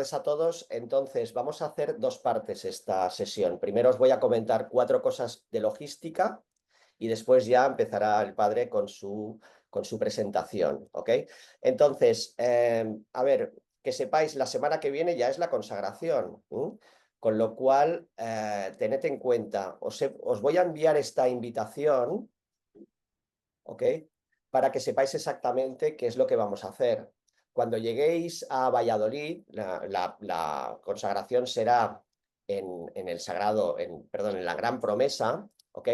tardes a todos. Entonces, vamos a hacer dos partes esta sesión. Primero os voy a comentar 4 cosas de logística y después ya empezará el padre con su presentación, ¿ok? Entonces, a ver, que sepáis, la semana que viene ya es la consagración, ¿m? Con lo cual, tened en cuenta, os voy a enviar esta invitación, ¿ok? Para que sepáis exactamente qué es lo que vamos a hacer. Cuando lleguéis a Valladolid, la consagración será en el Sagrado, perdón, en la Gran Promesa, ¿ok?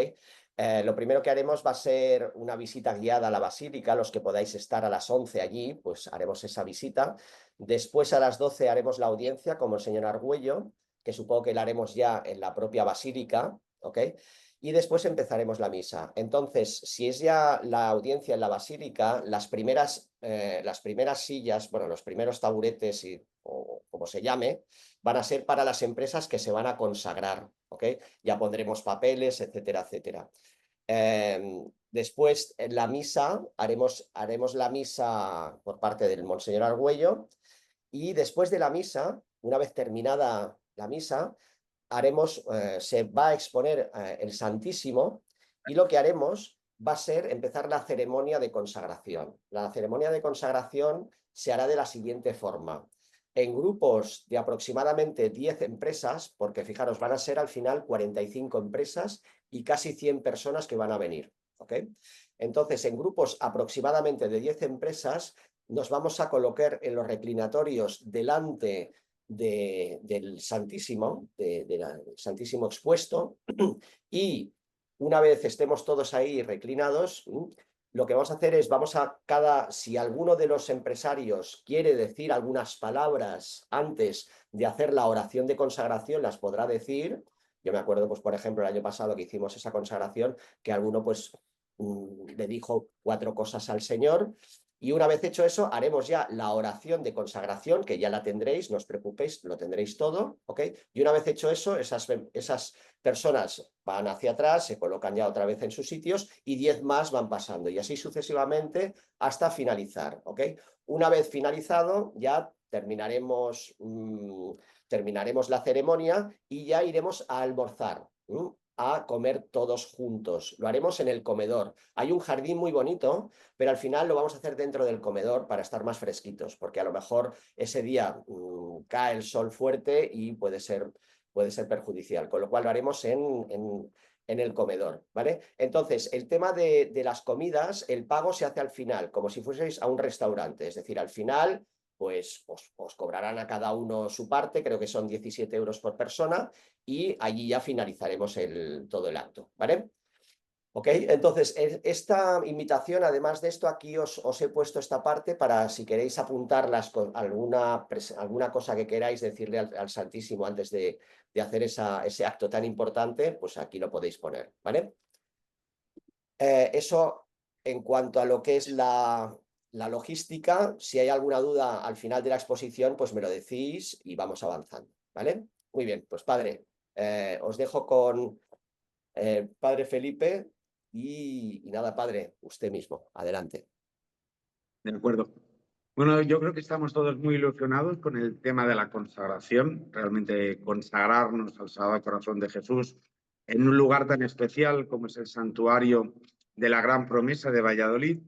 Lo primero que haremos va a ser una visita guiada a la Basílica. Los que podáis estar a las 11 allí, pues haremos esa visita. Después a las 12 haremos la audiencia con Monseñor Argüello, que supongo que la haremos ya en la propia Basílica, ¿ok? Y después empezaremos la misa. Entonces, si es ya la audiencia en la Basílica, las primeras sillas, bueno, los primeros taburetes, o como se llame, van a ser para las empresas que se van a consagrar, ¿ok? Ya pondremos papeles, etcétera, etcétera. Después, en la misa, haremos la misa por parte del Monseñor Argüello, y después de la misa, una vez terminada la misa, se va a exponer el Santísimo, y lo que haremos va a ser empezar la ceremonia de consagración. La ceremonia de consagración se hará de la siguiente forma. En grupos de aproximadamente 10 empresas, porque fijaros, van a ser al final 45 empresas y casi 100 personas que van a venir, ¿ok? Entonces, en grupos aproximadamente de 10 empresas, nos vamos a colocar en los reclinatorios delante del Santísimo, del Santísimo expuesto, y una vez estemos todos ahí reclinados, lo que vamos a hacer es, si alguno de los empresarios quiere decir algunas palabras antes de hacer la oración de consagración, las podrá decir. Yo me acuerdo, pues, por ejemplo, el año pasado que hicimos esa consagración, que alguno, pues, le dijo 4 cosas al Señor. Y una vez hecho eso, haremos ya la oración de consagración, que ya la tendréis, no os preocupéis, lo tendréis todo, ¿ok? Y una vez hecho eso, esas personas van hacia atrás, se colocan ya otra vez en sus sitios, y 10 más van pasando, y así sucesivamente hasta finalizar, ¿ok? Una vez finalizado, ya terminaremos la ceremonia y ya iremos a almorzar, a comer todos juntos. Lo haremos en el comedor. Hay un jardín muy bonito, pero al final lo vamos a hacer dentro del comedor para estar más fresquitos, porque a lo mejor ese día cae el sol fuerte y puede ser perjudicial, con lo cual lo haremos en el comedor, ¿vale? Entonces, el tema de las comidas, el pago se hace al final, como si fueseis a un restaurante, es decir, al final, pues os cobrarán a cada uno su parte, creo que son 17 euros por persona, y allí ya finalizaremos todo el acto, ¿vale? ¿Ok? Entonces, esta invitación, además de esto, aquí os he puesto esta parte para, si queréis apuntar alguna cosa que queráis decirle al Santísimo antes de hacer ese acto tan importante, pues aquí lo podéis poner, ¿vale? Eso en cuanto a lo que es la logística. Si hay alguna duda al final de la exposición, pues me lo decís y vamos avanzando, ¿vale? Muy bien, pues padre, os dejo con padre Felipe. Y nada, padre, usted mismo, adelante. De acuerdo. Bueno, yo creo que estamos todos muy ilusionados con el tema de la consagración, realmente consagrarnos al Sagrado Corazón de Jesús en un lugar tan especial como es el santuario de la Gran Promesa de Valladolid.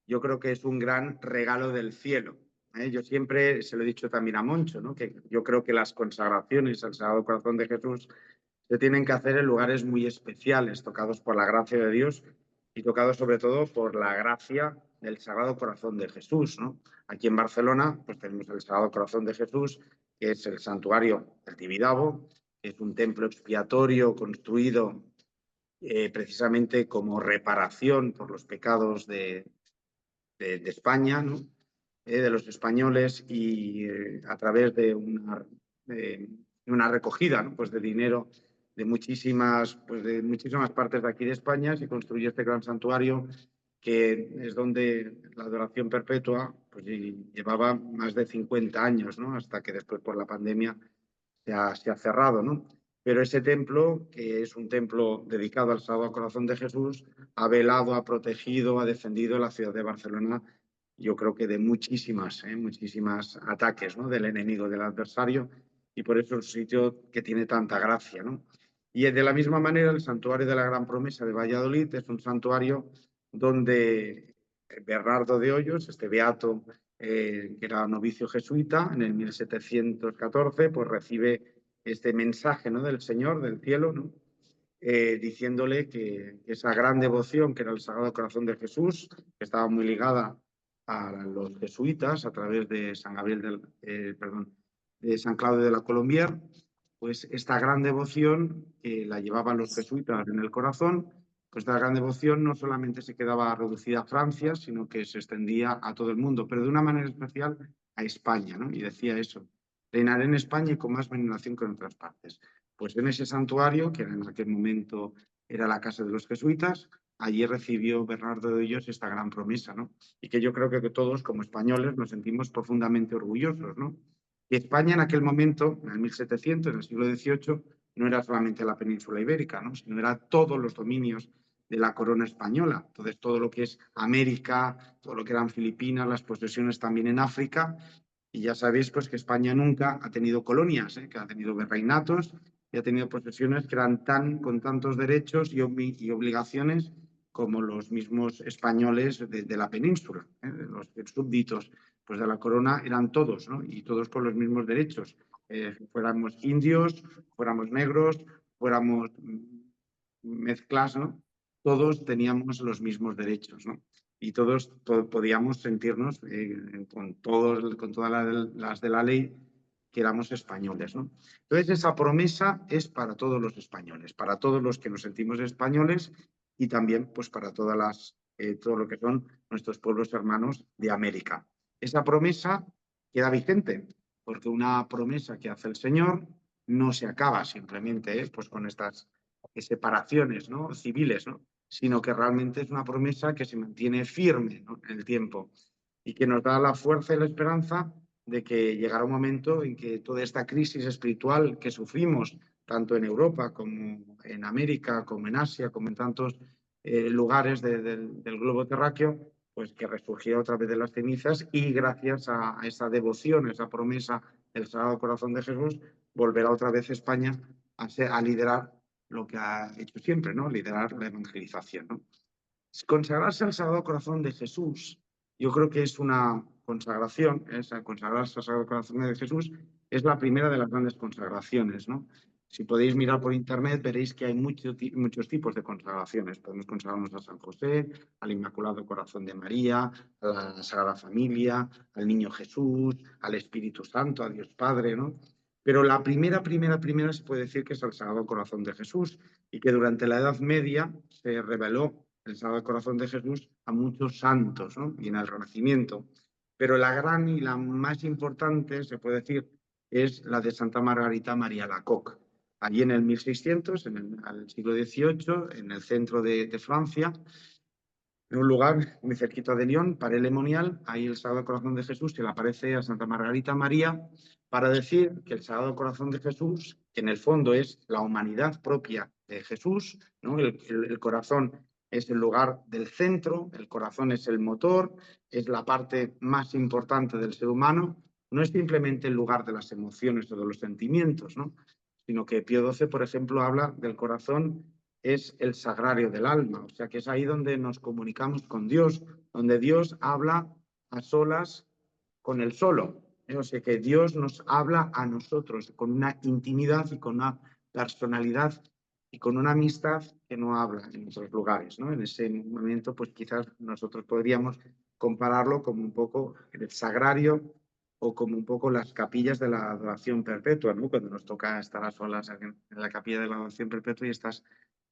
Yo creo que es un gran regalo del cielo. Yo siempre se lo he dicho también a Moncho, ¿no? Que yo creo que las consagraciones al Sagrado Corazón de Jesús se tienen que hacer en lugares muy especiales, tocados por la gracia de Dios y tocados sobre todo por la gracia del Sagrado Corazón de Jesús, ¿no? Aquí en Barcelona pues tenemos el Sagrado Corazón de Jesús, que es el santuario del Tibidabo, que es un templo expiatorio construido precisamente como reparación por los pecados de España, ¿no? De los españoles, y a través de una recogida, ¿no? Pues de dinero de muchísimas partes de aquí de España, se construyó este gran santuario, que es donde la adoración perpetua pues llevaba más de 50 años, ¿no? Hasta que después por la pandemia se ha cerrado, ¿no? Pero ese templo, que es un templo dedicado al Sagrado Corazón de Jesús, ha velado, ha protegido, ha defendido la ciudad de Barcelona yo creo que de muchísimas ataques, ¿no? Del enemigo, del adversario, y por eso es un sitio que tiene tanta gracia, ¿no? Y de la misma manera, el Santuario de la Gran Promesa de Valladolid es un santuario donde Bernardo de Hoyos, este beato que era novicio jesuita, en el 1714, pues recibe este mensaje, ¿no? Del Señor, del cielo, ¿no? Diciéndole que esa gran devoción que era el Sagrado Corazón de Jesús, que estaba muy ligada a los jesuitas a través de San Gabriel de San Claudio de la Colombier, pues esta gran devoción que la llevaban los jesuitas en el corazón, pues esta gran devoción no solamente se quedaba reducida a Francia, sino que se extendía a todo el mundo, pero de una manera especial a España, ¿no? Y decía eso: reinaré en España y con más veneración que en otras partes. Pues en ese santuario, que en aquel momento era la casa de los jesuitas, allí recibió Bernardo de Hoyos esta gran promesa, ¿no? Y que yo creo que todos, como españoles, nos sentimos profundamente orgullosos, ¿no? Y España en aquel momento, en el 1700, en el siglo XVIII, no era solamente la península ibérica, ¿no? Sino era todos los dominios de la corona española. Entonces, todo lo que es América, todo lo que eran Filipinas, las posesiones también en África. Y ya sabéis pues, que España nunca ha tenido colonias, que ha tenido virreinatos y ha tenido posesiones que eran con tantos derechos y obligaciones como los mismos españoles de la península. Los súbditos pues, de la corona eran todos, ¿no? Y todos con los mismos derechos. Fuéramos indios, fuéramos negros, fuéramos mezclas, ¿no? Todos teníamos los mismos derechos, ¿no? Y todos podíamos sentirnos con todas las de la ley que éramos españoles, ¿no? Entonces esa promesa es para todos los españoles, para todos los que nos sentimos españoles y también pues para todo lo que son nuestros pueblos hermanos de América. Esa promesa queda vigente porque una promesa que hace el Señor no se acaba simplemente pues con estas separaciones, ¿no? Civiles, ¿no? Sino que realmente es una promesa que se mantiene firme, ¿no? En el tiempo y que nos da la fuerza y la esperanza de que llegará un momento en que toda esta crisis espiritual que sufrimos, tanto en Europa como en América, como en Asia, como en tantos lugares del globo terráqueo, pues que resurgirá otra vez de las cenizas y gracias a esa devoción, a esa promesa del Sagrado Corazón de Jesús, volverá otra vez España a liderar lo que ha hecho siempre, ¿no? Liderar la evangelización, ¿no? Consagrarse al Sagrado Corazón de Jesús, yo creo que es una consagración, consagrarse al Sagrado Corazón de Jesús es la primera de las grandes consagraciones, ¿no? Si podéis mirar por internet veréis que hay muchos tipos de consagraciones. Podemos consagrarnos a San José, al Inmaculado Corazón de María, a la Sagrada Familia, al Niño Jesús, al Espíritu Santo, a Dios Padre, ¿no? Pero la primera se puede decir que es el Sagrado Corazón de Jesús y que durante la Edad Media se reveló el Sagrado Corazón de Jesús a muchos santos, ¿no? Y en el Renacimiento. Pero la gran y la más importante, se puede decir, es la de Santa Margarita María Alacoque. Allí en el 1600, al siglo XVIII, en el centro de Francia, en un lugar muy cerquita de Lyon, Paray-le-Monial, ahí el Sagrado Corazón de Jesús se le aparece a Santa Margarita María para decir que el Sagrado Corazón de Jesús, que en el fondo es la humanidad propia de Jesús, ¿no? El corazón es el lugar del centro, el corazón es el motor, es la parte más importante del ser humano, no es simplemente el lugar de las emociones o de los sentimientos, ¿no? Sino que Pío XII, por ejemplo, habla del corazón es el sagrario del alma, o sea que es ahí donde nos comunicamos con Dios, donde Dios habla a solas con el solo. O sea que Dios nos habla a nosotros con una intimidad y con una personalidad y con una amistad que no habla en otros lugares, ¿no? En ese momento, pues quizás nosotros podríamos compararlo como un poco el sagrario o como un poco las capillas de la adoración perpetua, ¿no? Cuando nos toca estar a solas en la capilla de la adoración perpetua y estás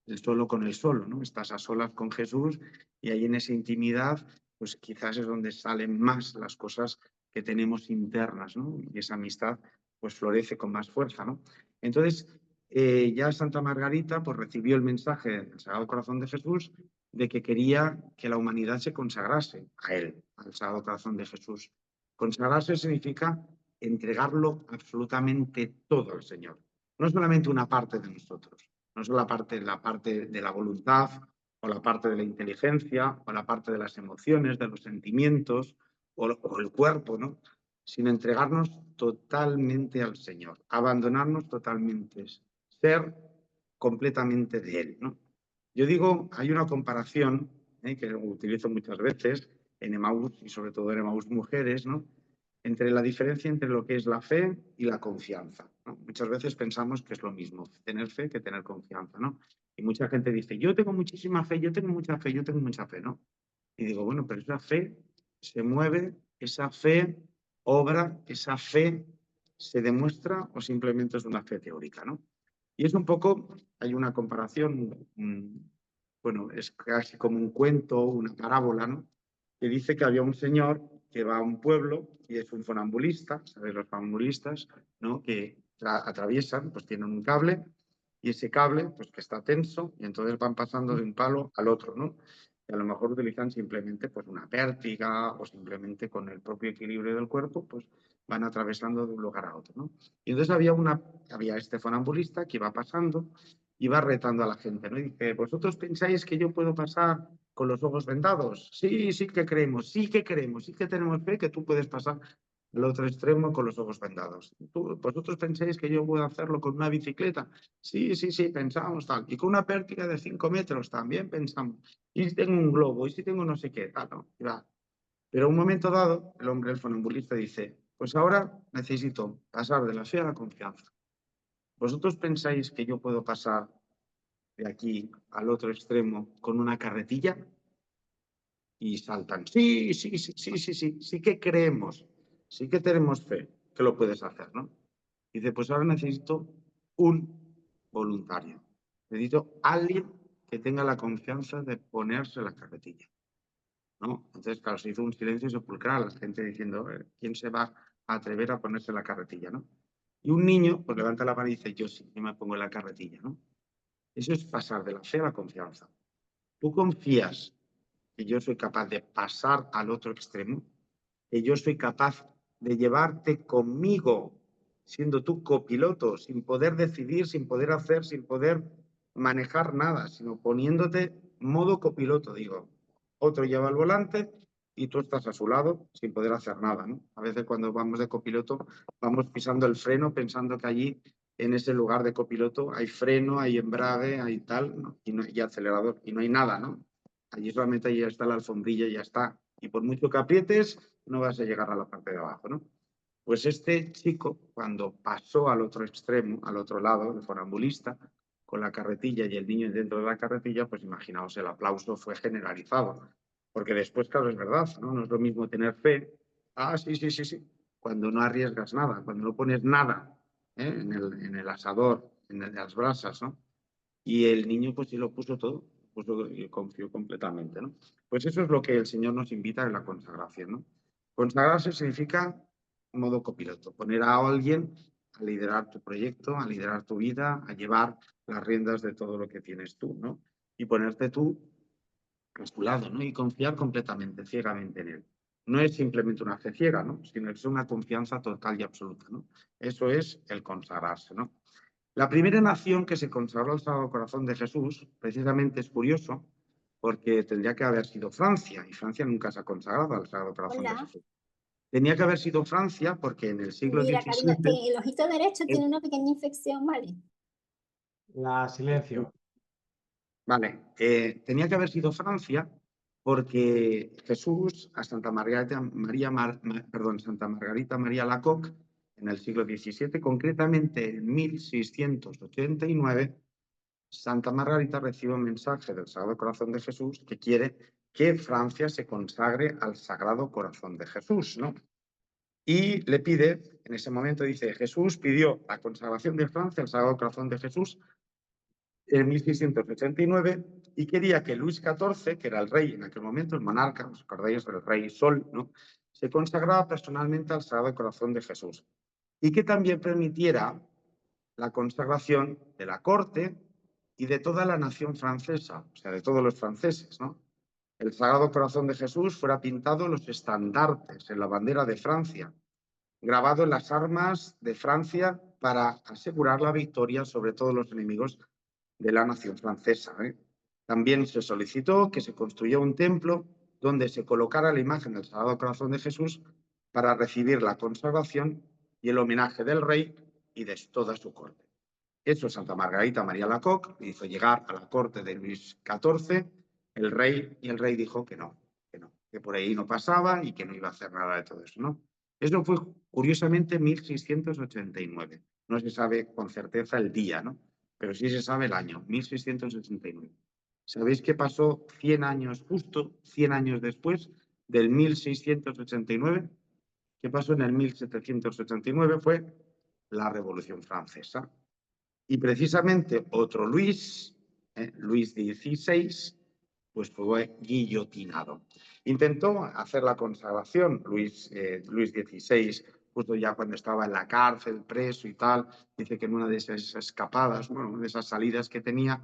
el solo con el solo, ¿no? Estás a solas con Jesús y ahí en esa intimidad, pues quizás es donde salen más las cosas que tenemos internas, ¿no? Y esa amistad pues florece con más fuerza, ¿no? Entonces, ya Santa Margarita pues recibió el mensaje del Sagrado Corazón de Jesús de que quería que la humanidad se consagrase a él, al Sagrado Corazón de Jesús. Consagrarse significa entregarlo absolutamente todo al Señor, no solamente una parte de nosotros, no solo la parte de la voluntad o la parte de la inteligencia o la parte de las emociones, de los sentimientos o el cuerpo, ¿no? Sino entregarnos totalmente al Señor, abandonarnos totalmente, ser completamente de Él, ¿no? Yo digo, hay una comparación que utilizo muchas veces en Emaús y sobre todo en Emaús Mujeres, ¿no? Entre la diferencia entre lo que es la fe y la confianza, ¿no? Muchas veces pensamos que es lo mismo tener fe que tener confianza, ¿no? Y mucha gente dice, yo tengo muchísima fe, yo tengo mucha fe, yo tengo mucha fe, ¿no? Y digo, bueno, pero esa fe se mueve, esa fe obra, esa fe se demuestra o simplemente es una fe teórica, ¿no? Y es un poco, hay una comparación, bueno, es casi como un cuento, una parábola, ¿no? Que dice que había un señor que va a un pueblo y es un funambulista, ¿sabes? Los funambulistas, ¿no? Que atraviesan, pues tienen un cable y ese cable, pues que está tenso y entonces van pasando de un palo al otro, ¿no? Y a lo mejor utilizan simplemente pues una pértiga o simplemente con el propio equilibrio del cuerpo, pues van atravesando de un lugar a otro, ¿no? Y entonces había este funambulista que iba pasando, iba retando a la gente, ¿no? Y dice, ¿vosotros pensáis que yo puedo pasar con los ojos vendados? Sí, sí que creemos, sí que creemos, sí que tenemos fe que tú puedes pasar al otro extremo con los ojos vendados. ¿Vosotros pensáis que yo puedo hacerlo con una bicicleta? Sí, sí, sí, pensamos tal. Y con una pértiga de 5 metros también pensamos. Y si tengo un globo, y si tengo no sé qué, tal, ¿no? Pero a un momento dado, el hombre, el funambulista, dice, pues ahora necesito pasar de la fe a la confianza. ¿Vosotros pensáis que yo puedo pasar de aquí al otro extremo con una carretilla? Y saltan, sí, sí, sí, sí, sí, sí, sí que creemos, sí que tenemos fe que lo puedes hacer, ¿no? Y dice, pues ahora necesito un voluntario. Necesito alguien que tenga la confianza de ponerse la carretilla, ¿no? Entonces, claro, se hizo un silencio sepulcral, la gente diciendo, ¿quién se va a atrever a ponerse la carretilla, ¿no? Y un niño, pues levanta la mano y dice, yo sí, yo me pongo en la carretilla, ¿no? Eso es pasar de la fe a la confianza. ¿Tú confías que yo soy capaz de pasar al otro extremo? ¿Que yo soy capaz de llevarte conmigo, siendo tú copiloto, sin poder decidir, sin poder hacer, sin poder manejar nada, sino poniéndote modo copiloto, digo? Otro lleva el volante y tú estás a su lado sin poder hacer nada, ¿no? A veces cuando vamos de copiloto vamos pisando el freno pensando que allí en ese lugar de copiloto hay freno, hay embrague, hay tal, ¿no? Y acelerador, y no hay nada, ¿no? Allí solamente ya está la alfombrilla y ya está. Y por mucho que aprietes, no vas a llegar a la parte de abajo, ¿no? Pues este chico, cuando pasó al otro extremo, al otro lado, el funambulista, con la carretilla y el niño dentro de la carretilla, pues imaginaos, el aplauso fue generalizado. Porque después, claro, es verdad, ¿no? No es lo mismo tener fe. Ah, sí, sí, sí, sí. Cuando no arriesgas nada, cuando no pones nada en el asador, en las brasas, ¿no? Y el niño pues sí lo puso todo, y confió completamente, ¿no? Pues eso es lo que el Señor nos invita en la consagración, ¿no? Consagrarse significa modo copiloto, poner a alguien a liderar tu proyecto, a liderar tu vida, a llevar las riendas de todo lo que tienes tú, ¿no? Y ponerte tú a su lado, ¿no? Y confiar completamente, ciegamente en él. No es simplemente una fe ciega, ¿no? Sino es una confianza total y absoluta, ¿no? Eso es el consagrarse, ¿no? La primera nación que se consagró al Sagrado Corazón de Jesús, precisamente es curioso, porque tendría que haber sido Francia, y Francia nunca se ha consagrado al Sagrado Corazón de Hola. Jesús. Tenía que haber sido Francia porque en el siglo Mira, Karina, XVII... el ojito derecho eh, tiene una pequeña infección, ¿vale? La silencio. Vale, tenía que haber sido Francia porque Jesús a Santa Margarita María Alacoque en el siglo XVII, concretamente en 1689, Santa Margarita recibe un mensaje del Sagrado Corazón de Jesús que quiere que Francia se consagre al Sagrado Corazón de Jesús, ¿no? Y le pide, en ese momento dice, Jesús pidió la consagración de Francia al Sagrado Corazón de Jesús en 1689 y quería que Luis XIV, que era el rey en aquel momento, el monarca, os acordáis del rey Sol, ¿no? Se consagrara personalmente al Sagrado Corazón de Jesús y que también permitiera la consagración de la corte y de toda la nación francesa, o sea, de todos los franceses, ¿no? El Sagrado Corazón de Jesús fuera pintado en los estandartes, en la bandera de Francia, grabado en las armas de Francia para asegurar la victoria sobre todos los enemigos de la nación francesa. También se solicitó que se construyera un templo donde se colocara la imagen del Sagrado Corazón de Jesús para recibir la consagración y el homenaje del rey y de toda su corte. Eso Santa Margarita María Alacoque hizo llegar a la corte de Luis XIV el rey, y el rey dijo que no, que por ahí no pasaba y que no iba a hacer nada de todo eso, ¿no? Eso fue curiosamente 1689. No se sabe con certeza el día, ¿no? Pero sí se sabe el año, 1689. ¿Sabéis qué pasó 100 años, justo 100 años después del 1689? ¿Qué pasó en el 1789? Fue la Revolución Francesa. Y precisamente otro Luis, Luis XVI, pues fue guillotinado. Intentó hacer la consagración Luis XVI, justo ya cuando estaba en la cárcel, preso y tal. Dice que en una de esas escapadas, bueno, de esas salidas que tenía,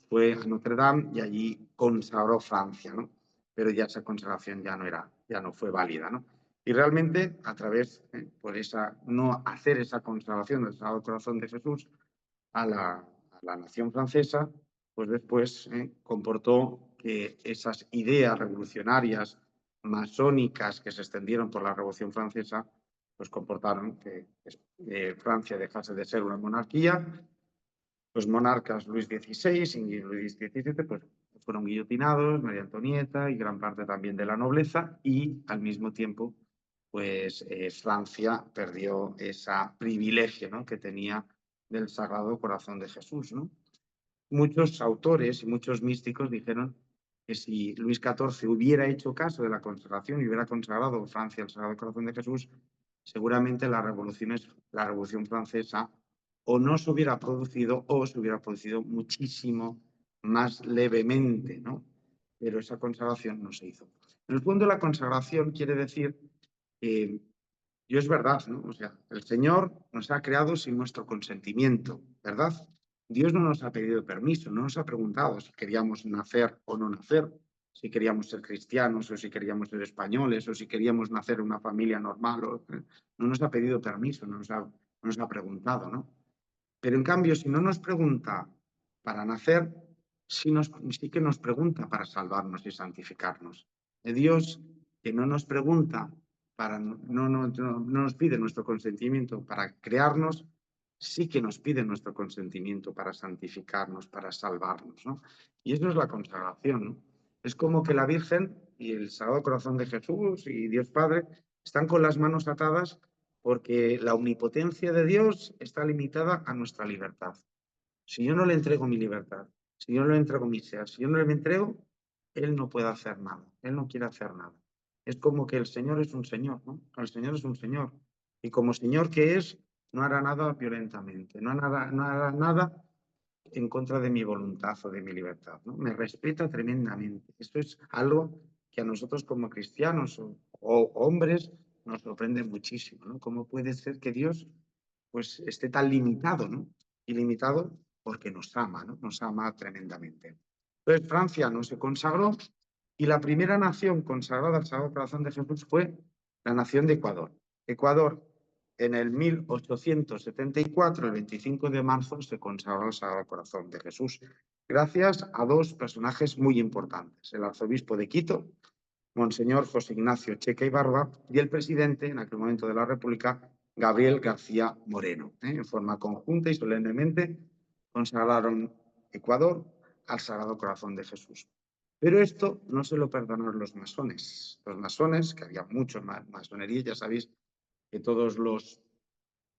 fue a Notre Dame y allí consagró Francia, ¿no? Pero ya esa consagración ya no fue válida, ¿no? Y realmente, a través, por no hacer esa consagración del Sagrado Corazón de Jesús a la nación francesa, pues después comportó que esas ideas revolucionarias masónicas que se extendieron por la Revolución Francesa, pues comportaron que Francia dejase de ser una monarquía. Los monarcas Luis XVI y Luis XVII pues, fueron guillotinados, María Antonieta y gran parte también de la nobleza, y al mismo tiempo pues Francia perdió ese privilegio, ¿no?, que tenía del Sagrado Corazón de Jesús, ¿no? Muchos autores y muchos místicos dijeron que si Luis XIV hubiera hecho caso de la consagración y hubiera consagrado Francia al Sagrado Corazón de Jesús, seguramente la Revolución Francesa o no se hubiera producido o se hubiera producido muchísimo más levemente, ¿no? Pero esa consagración no se hizo. En el fondo, la consagración quiere decir que yo es verdad, ¿no? O sea, el Señor nos ha creado sin nuestro consentimiento, ¿verdad? Dios no nos ha pedido permiso, no nos ha preguntado si queríamos nacer o no nacer, si queríamos ser cristianos o si queríamos ser españoles o si queríamos nacer en una familia normal. No nos ha pedido permiso, no nos ha preguntado, ¿no? Pero en cambio, si no nos pregunta para nacer, sí que nos pregunta para salvarnos y santificarnos. De Dios que no nos pregunta, no nos pide nuestro consentimiento para crearnos, sí que nos pide nuestro consentimiento para santificarnos, para salvarnos, ¿no? Y eso es la consagración, ¿no? Es como que la Virgen y el Sagrado Corazón de Jesús y Dios Padre están con las manos atadas porque la omnipotencia de Dios está limitada a nuestra libertad. Si yo no le entrego mi libertad, si yo no le entrego mi ser, si yo no le entrego, Él no puede hacer nada, Él no quiere hacer nada. Es como que el Señor es un Señor, ¿no? El Señor es un Señor. Y como Señor que es, no hará nada violentamente, no hará nada en contra de mi voluntad o de mi libertad, ¿no? Me respeta tremendamente. Esto es algo que a nosotros como cristianos o hombres nos sorprende muchísimo, ¿no? ¿Cómo puede ser que Dios pues esté tan limitado, ¿no? Y limitado porque nos ama, ¿no? Nos ama tremendamente. Entonces Francia no se consagró y la primera nación consagrada al Sagrado Corazón de Jesús fue la nación de Ecuador. Ecuador en el 1874, el 25 de marzo, se consagró al Sagrado Corazón de Jesús, gracias a dos personajes muy importantes, el arzobispo de Quito, Monseñor José Ignacio Checa y Barba, y el presidente, en aquel momento de la República, Gabriel García Moreno. En forma conjunta y solemnemente consagraron Ecuador al Sagrado Corazón de Jesús. Pero esto no se lo perdonaron los masones. Los masones, que había mucho masonería, ya sabéis que todos los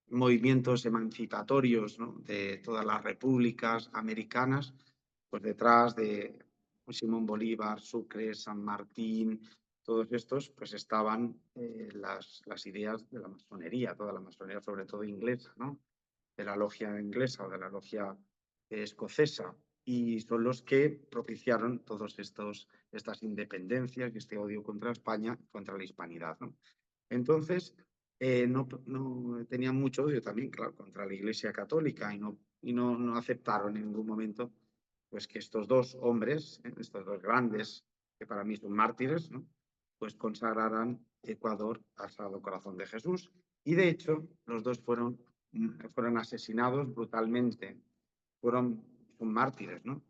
movimientos emancipatorios, ¿no?, de todas las repúblicas americanas, pues detrás de Simón Bolívar, Sucre, San Martín, todos estos, pues estaban las ideas de la masonería, toda la masonería, sobre todo inglesa, ¿no?, de la logia inglesa o de la logia escocesa, y son los que propiciaron todas estas independencias y este odio contra España, contra la hispanidad, ¿no? Entonces, no tenían mucho odio también, claro, contra la Iglesia Católica y no aceptaron en ningún momento pues, que estos dos hombres, estos dos grandes, que para mí son mártires, ¿no?, pues consagraran Ecuador al Sagrado Corazón de Jesús. Y de hecho, los dos fueron asesinados brutalmente, son mártires, ¿no?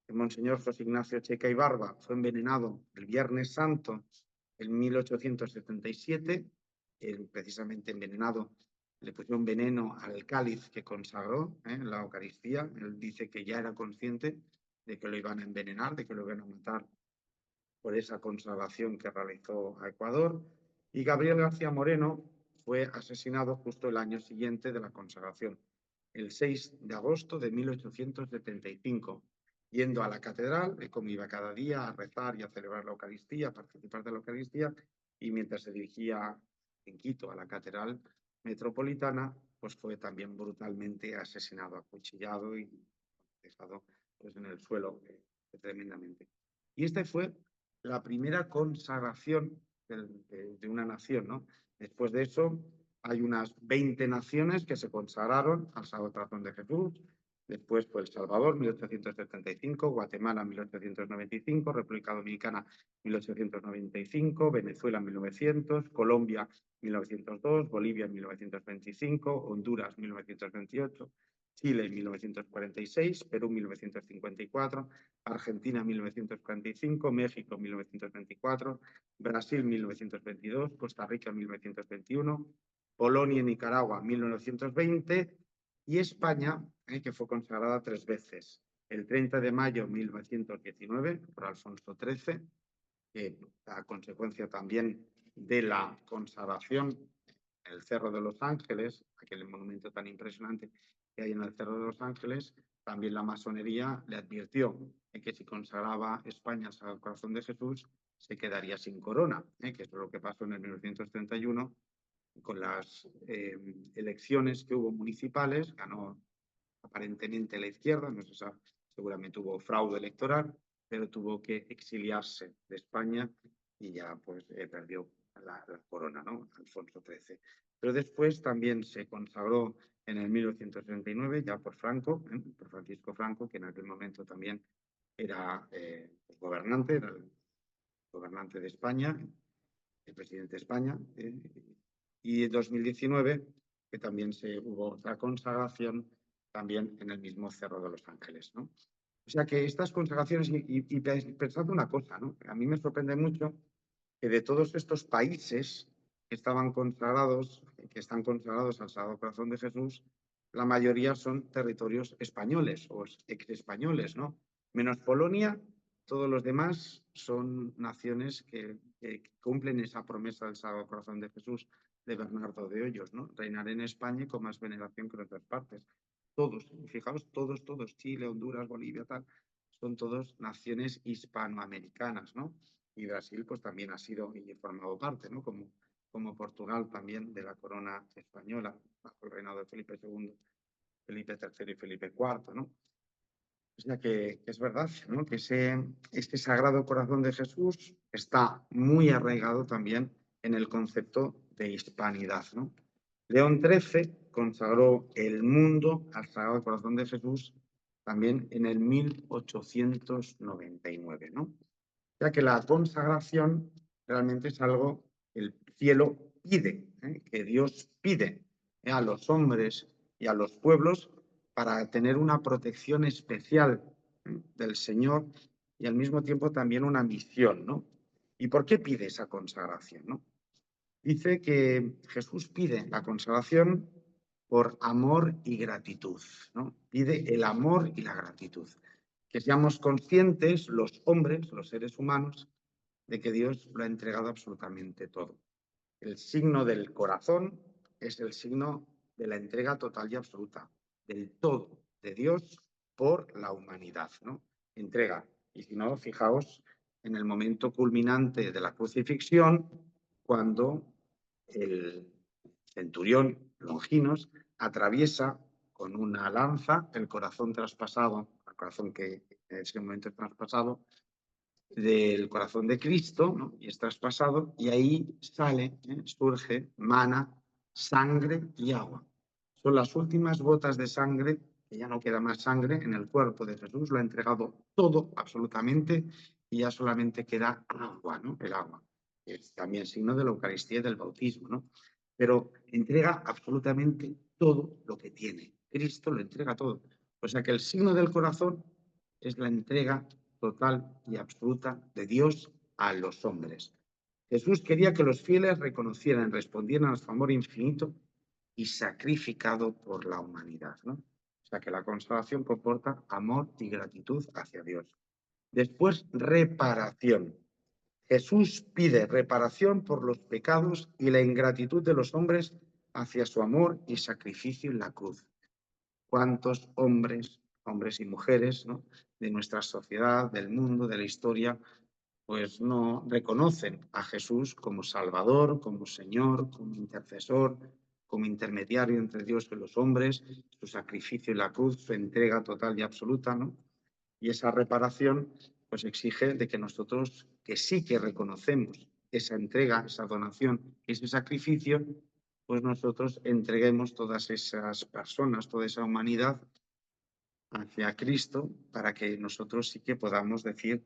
el Monseñor José Ignacio Checa y Barba fue envenenado el Viernes Santo en 1877, precisamente envenenado, le pusieron veneno al cáliz que consagró la Eucaristía. Él dice que ya era consciente de que lo iban a envenenar, de que lo iban a matar por esa consagración que realizó a Ecuador. Y Gabriel García Moreno fue asesinado justo el año siguiente de la consagración, el 6 de agosto de 1875, yendo a la catedral, como iba cada día a rezar y a celebrar la Eucaristía, a participar de la Eucaristía, y mientras se dirigía en Quito a la catedral metropolitana, pues fue también brutalmente asesinado, acuchillado y dejado pues, en el suelo tremendamente. Y esta fue la primera consagración de una nación, ¿no? Después de eso, hay unas 20 naciones que se consagraron al Sagrado Corazón de Jesús. Después fue El Salvador, 1875, Guatemala, 1895, República Dominicana, 1895, Venezuela, 1900, Colombia, 1902, Bolivia, 1925, Honduras, 1928, Chile, 1946, Perú, 1954, Argentina, 1945, México, 1924, Brasil, 1922, Costa Rica, 1921, Polonia y Nicaragua, 1920, y España, que fue consagrada 3 veces. El 30 de mayo de 1919 por Alfonso XIII, que a consecuencia también de la consagración en el Cerro de los Ángeles, aquel monumento tan impresionante que hay en el Cerro de los Ángeles, también la masonería le advirtió que si consagraba España al Corazón de Jesús, se quedaría sin corona, que es lo que pasó en el 1931 con las elecciones que hubo municipales. Ganó aparentemente la izquierda, no se sabe, seguramente hubo fraude electoral, pero tuvo que exiliarse de España y ya pues perdió la corona, ¿no? Alfonso XIII. Pero después también se consagró en el 1939 ya por Franco, por Francisco Franco, que en aquel momento también era gobernante, era el gobernante de España, el presidente de España, y en 2019 que también hubo otra consagración también en el mismo Cerro de los Ángeles, ¿no? O sea que estas consagraciones, y pensad una cosa, ¿no? A mí me sorprende mucho que de todos estos países que estaban consagrados, que están consagrados al Sagrado Corazón de Jesús, la mayoría son territorios españoles o ex-españoles, ¿no? Menos Polonia, todos los demás son naciones que cumplen esa promesa del Sagrado Corazón de Jesús de Bernardo de Hoyos, ¿no? Reinaré en España con más veneración que en otras partes. Todos, fijaos, todos, Chile, Honduras, Bolivia, tal, son todos naciones hispanoamericanas, ¿no? Y Brasil pues también ha sido y formado parte, ¿no? Como Portugal también de la corona española bajo el reinado de Felipe II, Felipe III y Felipe IV, ¿no? O sea que es verdad, ¿no? Que este Sagrado Corazón de Jesús está muy arraigado también en el concepto de hispanidad, ¿no? León XIII consagró el mundo al Sagrado Corazón de Jesús también en el 1899, ¿no? Ya que la consagración realmente es algo que el cielo pide, que Dios pide a los hombres y a los pueblos para tener una protección especial del Señor y al mismo tiempo también una misión, ¿no? ¿Y por qué pide esa consagración, no? Dice que Jesús pide la consagración por amor y gratitud, ¿no? Pide el amor y la gratitud. Que seamos conscientes, los hombres, los seres humanos, de que Dios lo ha entregado absolutamente todo. El signo del corazón es el signo de la entrega total y absoluta, del todo de Dios por la humanidad, ¿no? Entrega. Y si no, fijaos en el momento culminante de la crucifixión, cuando el centurión Longinos atraviesa con una lanza el corazón traspasado, el corazón que en ese momento es traspasado, del corazón de Cristo, ¿no? Y es traspasado, y ahí sale, surge mana, sangre y agua. Son las últimas gotas de sangre, que ya no queda más sangre en el cuerpo de Jesús, lo ha entregado todo absolutamente y ya solamente queda agua, ¿no? El agua. Es también signo de la Eucaristía y del bautismo, ¿no? Pero entrega absolutamente todo lo que tiene. Cristo lo entrega todo. O sea que el signo del corazón es la entrega total y absoluta de Dios a los hombres. Jesús quería que los fieles reconocieran, respondieran a su amor infinito y sacrificado por la humanidad, ¿no? O sea que la consagración comporta amor y gratitud hacia Dios. Después, reparación. Jesús pide reparación por los pecados y la ingratitud de los hombres hacia su amor y sacrificio en la cruz. ¿Cuántos hombres y mujeres, ¿no?, de nuestra sociedad, del mundo, de la historia, pues no reconocen a Jesús como Salvador, como Señor, como intercesor, como intermediario entre Dios y los hombres, su sacrificio en la cruz, su entrega total y absoluta, ¿no? Y esa reparación pues exige de que nosotros, que sí que reconocemos esa entrega, esa donación, ese sacrificio, pues nosotros entreguemos todas esas personas, toda esa humanidad hacia Cristo, para que nosotros sí que podamos decir: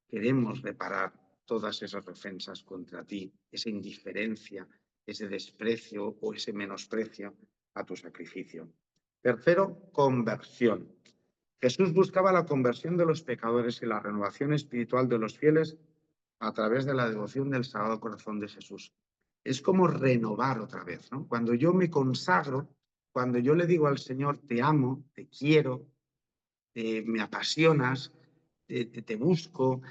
queremos reparar todas esas ofensas contra ti, esa indiferencia, ese desprecio o ese menosprecio a tu sacrificio. Tercero, conversión. Jesús buscaba la conversión de los pecadores y la renovación espiritual de los fieles a través de la devoción del Sagrado Corazón de Jesús. Es como renovar otra vez, ¿no? Cuando yo me consagro, cuando yo le digo al Señor: te amo, te quiero, me apasionas, te busco,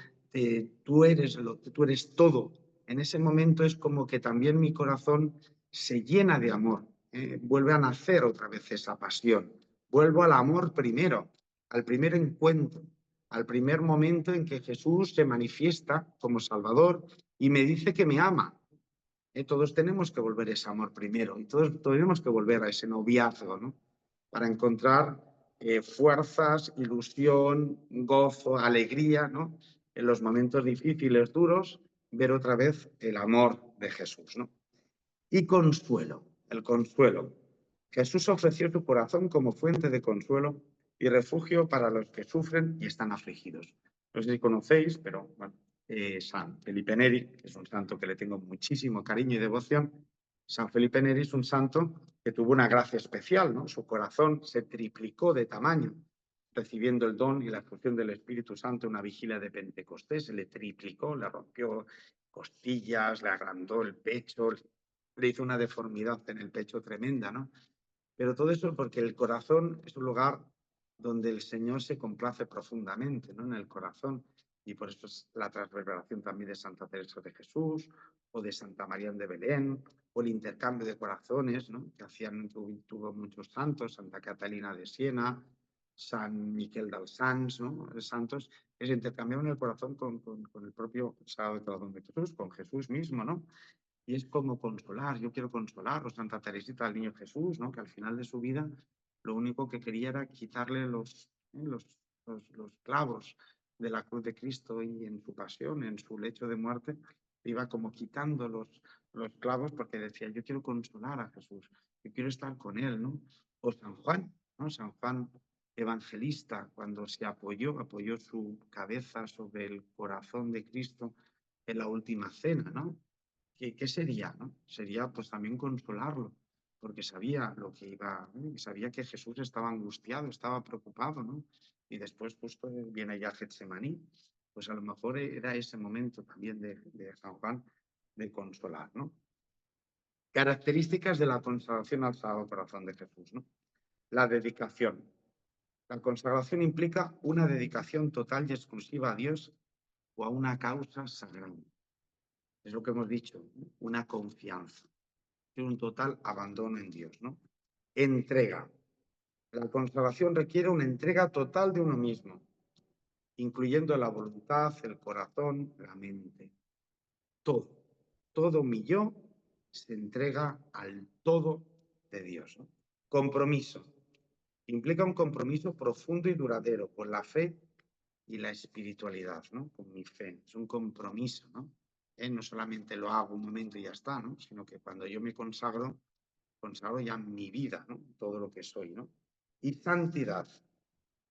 tú eres todo. En ese momento es como que también mi corazón se llena de amor, vuelve a nacer otra vez esa pasión. Vuelvo al amor primero, al primer encuentro, al primer momento en que Jesús se manifiesta como Salvador y me dice que me ama. Todos tenemos que volver a ese amor primero y todos tenemos que volver a ese noviazgo, ¿no?, para encontrar fuerzas, ilusión, gozo, alegría, ¿no?, en los momentos difíciles, duros, ver otra vez el amor de Jesús, ¿no? Y consuelo, el consuelo. Jesús ofreció su corazón como fuente de consuelo y refugio para los que sufren y están afligidos. No sé si conocéis, pero bueno, San Felipe Neri, que es un santo que le tengo muchísimo cariño y devoción. San Felipe Neri es un santo que tuvo una gracia especial, ¿no? Su corazón se triplicó de tamaño, recibiendo el don y la función del Espíritu Santo en una vigilia de Pentecostés. Se le triplicó, le rompió costillas, le agrandó el pecho, le hizo una deformidad en el pecho tremenda, ¿no? Pero todo eso porque el corazón es un lugar donde el Señor se complace profundamente, ¿no?, en el corazón. Y por eso es la transverberación también de Santa Teresa de Jesús o de Santa María de Belén, o el intercambio de corazones, ¿no?, que tuvo muchos santos, Santa Catalina de Siena, San Miquel dels Sants, ¿no?, santos que se intercambiaban el corazón con el propio Sagrado Corazón de Jesús, con Jesús mismo, ¿no? Y es como consolar, yo quiero consolar, o Santa Teresita del Niño Jesús, ¿no?, que al final de su vida lo único que quería era quitarle los clavos de la cruz de Cristo, y en su pasión, en su lecho de muerte, iba como quitando los clavos porque decía: yo quiero consolar a Jesús, yo quiero estar con él, ¿no? O San Juan, ¿no? San Juan Evangelista, cuando se apoyó su cabeza sobre el corazón de Cristo en la última cena, ¿no? ¿Qué sería, no? Sería pues también consolarlo, porque sabía lo que iba, ¿no?, y sabía que Jesús estaba angustiado, estaba preocupado, ¿no? Y después justo viene ya Getsemaní, pues a lo mejor era ese momento también de San Juan de consolar, ¿no? Características de la consagración al Sagrado Corazón de Jesús, ¿no? La dedicación. La consagración implica una dedicación total y exclusiva a Dios o a una causa sagrada. Es lo que hemos dicho, ¿no?, una confianza, un total abandono en Dios, ¿no? Entrega. La consagración requiere una entrega total de uno mismo, incluyendo la voluntad, el corazón, la mente. Todo mi yo se entrega al todo de Dios, ¿no? Compromiso. Implica un compromiso profundo y duradero con la fe y la espiritualidad, ¿no? Con mi fe. Es un compromiso, ¿no? No solamente lo hago un momento y ya está, ¿no?, sino que cuando yo me consagro ya mi vida, ¿no?, todo lo que soy, ¿no? Y santidad.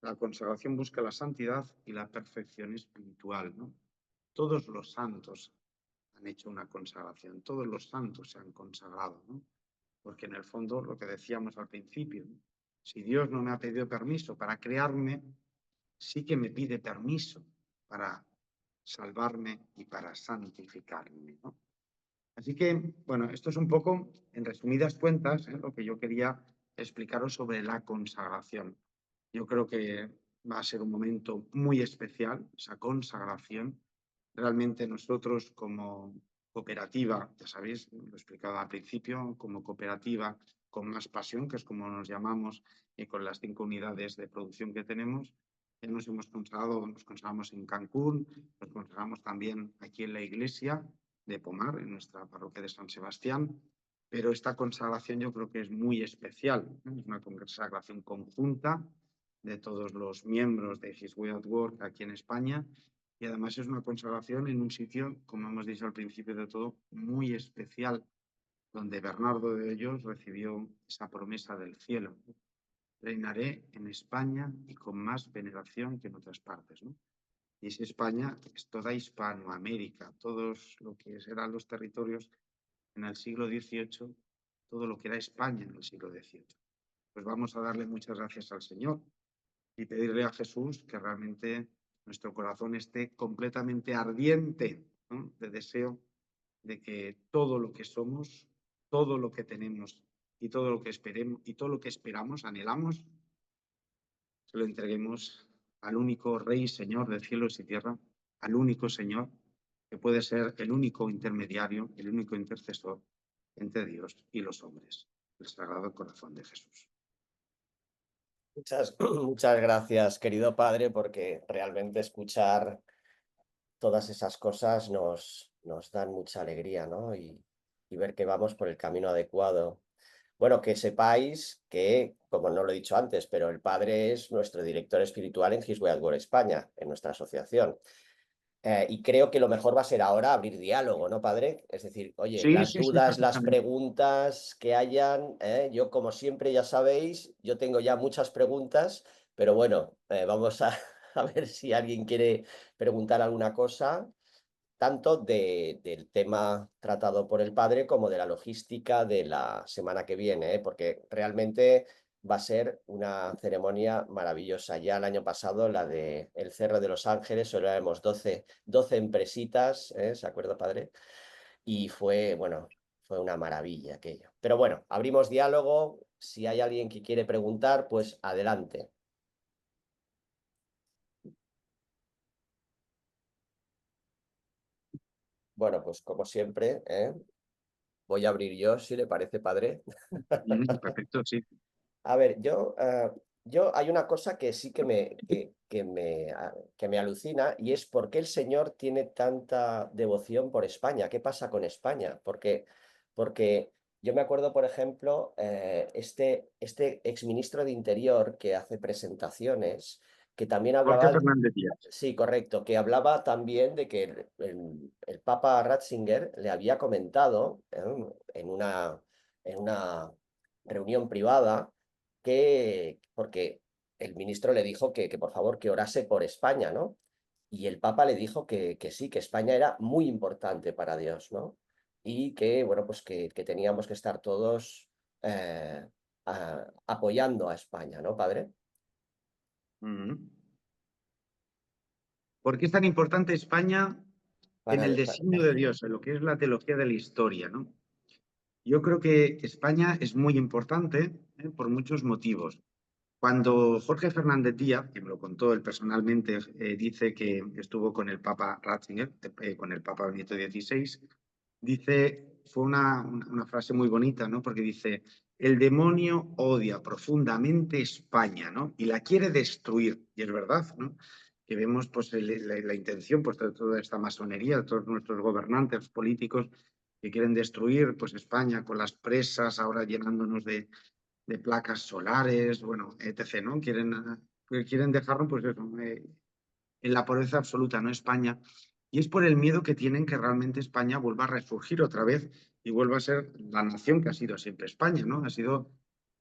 La consagración busca la santidad y la perfección espiritual, ¿no? Todos los santos han hecho una consagración, todos los santos se han consagrado, ¿no? Porque en el fondo, lo que decíamos al principio, ¿no?, si Dios no me ha pedido permiso para crearme, sí que me pide permiso para salvarme y para santificarme, ¿no? Así que, bueno, esto es un poco, en resumidas cuentas, lo que yo quería explicaros sobre la consagración. Yo creo que va a ser un momento muy especial, esa consagración. Realmente nosotros como cooperativa, ya sabéis, lo he explicado al principio, como cooperativa con más pasión, que es como nos llamamos, y con las 5 unidades de producción que tenemos, nos hemos consagrado, nos consagramos en Cancún, nos consagramos también aquí en la iglesia de Pomar, en nuestra parroquia de San Sebastián, pero esta consagración yo creo que es muy especial, ¿no? Es una consagración conjunta de todos los miembros de His Way at Work aquí en España, y además es una consagración en un sitio, como hemos dicho al principio de todo, muy especial, donde Bernardo de Hoyos recibió esa promesa del cielo. Reinaré en España y con más veneración que en otras partes, ¿no? Y esa España es toda Hispanoamérica, todos lo que eran los territorios en el siglo XVIII, todo lo que era España en el siglo XVIII. Pues vamos a darle muchas gracias al Señor y pedirle a Jesús que realmente nuestro corazón esté completamente ardiente, ¿no?, de deseo de que todo lo que somos, todo lo que tenemos y todo lo que esperemos y todo lo que esperamos, anhelamos, se lo entreguemos al único Rey, Señor de cielos y tierra, al único Señor que puede ser el único intermediario, el único intercesor entre Dios y los hombres, el Sagrado Corazón de Jesús. Muchas gracias, querido padre, porque realmente escuchar todas esas cosas nos dan mucha alegría, ¿no? Y ver que vamos por el camino adecuado. Bueno, que sepáis que, como no lo he dicho antes, pero el padre es nuestro director espiritual en His Way at Work España, en nuestra asociación. Y creo que lo mejor va a ser ahora abrir diálogo, ¿no, padre? Es decir, oye, Sí, las sí, sí, dudas, las perfectamente. preguntas que hayan, yo como siempre ya sabéis, yo tengo ya muchas preguntas, pero bueno, vamos a, a ver si alguien quiere preguntar alguna cosa, tanto del tema tratado por el padre como de la logística de la semana que viene, porque realmente va a ser una ceremonia maravillosa. Ya el año pasado, la de el Cerro de los Ángeles, solo éramos 12 empresitas, ¿se acuerda, padre? Y fue, bueno, fue una maravilla aquello. Pero bueno, abrimos diálogo. Si hay alguien que quiere preguntar, pues adelante. Bueno, pues como siempre, voy a abrir yo, si le parece, padre. Perfecto, sí. A ver, yo hay una cosa que sí que me alucina, y es por qué el Señor tiene tanta devoción por España. ¿Qué pasa con España? Porque yo me acuerdo, por ejemplo, este exministro de Interior que hace presentaciones, que también Jorge hablaba, Fernández Díaz. sí, correcto, que hablaba también de que el Papa Ratzinger le había comentado, en una reunión privada, porque el ministro le dijo que por favor que orase por España, ¿no? Y el Papa le dijo que sí, que España era muy importante para Dios, ¿no? Y que, bueno, pues que teníamos que estar todos apoyando a España, ¿no, padre? ¿Por qué es tan importante España en Para, el designio de Dios, en lo que es la teología de la historia, ¿no? Yo creo que España es muy importante, por muchos motivos. Cuando Jorge Fernández Díaz, que me lo contó él personalmente, dice que estuvo con el Papa Ratzinger, con el Papa Benito XVI, dice, fue una frase muy bonita, ¿no? Porque dice, el demonio odia profundamente España, ¿no? Y la quiere destruir. Y es verdad, ¿no? Que vemos pues, la intención pues, de toda esta masonería, de todos nuestros gobernantes políticos que quieren destruir pues, España con las presas, ahora llenándonos de placas solares, bueno, etc., ¿no? Quieren dejarlo, pues eso, en la pobreza absoluta, ¿no? España. Y es por el miedo que tienen que realmente España vuelva a resurgir otra vez y vuelva a ser la nación que ha sido siempre España, ¿no? Ha sido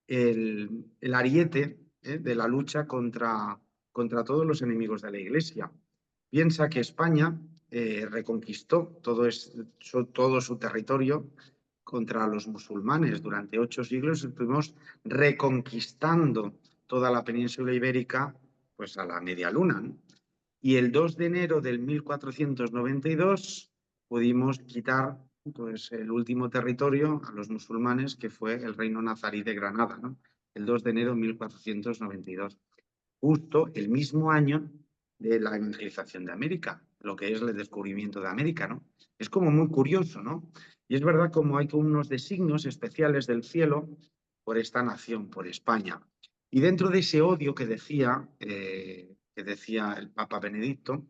el ariete, de la lucha contra todos los enemigos de la Iglesia. Piensa que España reconquistó todo su territorio contra los musulmanes. Durante 8 siglos estuvimos reconquistando toda la península ibérica pues a la media luna, ¿no? Y el 2 de enero del 1492 pudimos quitar pues, el último territorio a los musulmanes, que fue el reino nazarí de Granada, ¿no? El 2 de enero de 1492, justo el mismo año de la evangelización de América, lo que es el descubrimiento de América, ¿no? Es como muy curioso, ¿no? Y es verdad como hay unos designios especiales del cielo por esta nación, por España. Y dentro de ese odio que decía el Papa Benedicto,